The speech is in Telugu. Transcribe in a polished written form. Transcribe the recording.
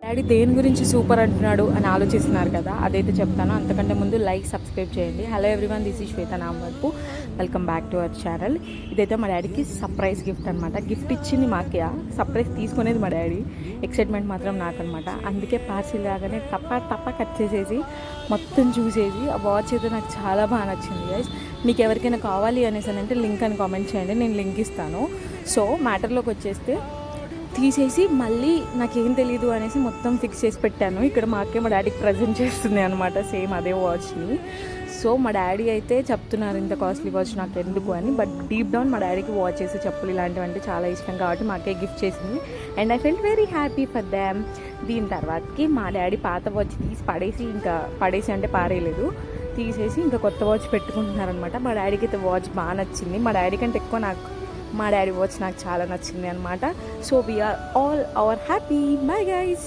డాడీ దేని గురించి సూపర్ అంటున్నాడు అని ఆలోచిస్తున్నారు కదా, అదైతే చెప్తాను. అంతకంటే ముందు లైక్ సబ్స్క్రైబ్ చేయండి. Hello everyone, this is Shweta Namavarapu. Welcome back to our channel. ఇదైతే మా డాడీకి సర్ప్రైజ్ గిఫ్ట్ అనమాట. గిఫ్ట్ ఇచ్చింది మాకే, సర్ప్రైజ్ తీసుకునేది మా డాడీ. ఎక్సైట్మెంట్ మాత్రం నాకనమాట. అందుకే పార్సిల్ రాగానే తప్ప కట్ చేసేసి మొత్తం చూసేసి ఆ వాచ్ అయితే నాకు చాలా బాగా నచ్చింది గైస్. మీకు ఎవరికైనా కావాలి అనేసి అంటే లింక్ అని కామెంట్ చేయండి, నేను లింక్ ఇస్తాను. సో మ్యాటర్లోకి వచ్చేస్తే తీసేసి మళ్ళీ నాకేం తెలీదు అనేసి మొత్తం ఫిక్స్ చేసి పెట్టాను. ఇక్కడ మా అక్కే మా డాడీకి ప్రజెంట్ చేస్తుంది అనమాట, సేమ్ అదే వాచ్ని. సో మా డాడీ అయితే చెప్తున్నారు ఇంత కాస్ట్లీ వాచ్ నాకు ఎందుకు అని. బట్ డీప్ డౌన్ మా డాడీకి వాచెస్, చెప్పులు ఇలాంటివంటే చాలా ఇష్టం కాబట్టి మా అక్కే గిఫ్ట్ చేసింది. And I felt very happy for Dham. దీని తర్వాతకి మా డాడీ పాత వాచ్ తీసి పడేసి అంటే పారేయలేదు, తీసేసి ఇంకా కొత్త వాచ్ పెట్టుకుంటున్నారనమాట. మా డాడీకి అయితే వాచ్ బాగా నచ్చింది. మా డాడీ కంటే ఎక్కువ మా డాడీ వాచ్ నాకు చాలా నచ్చింది అనమాట. So we are all our happy. Bye guys.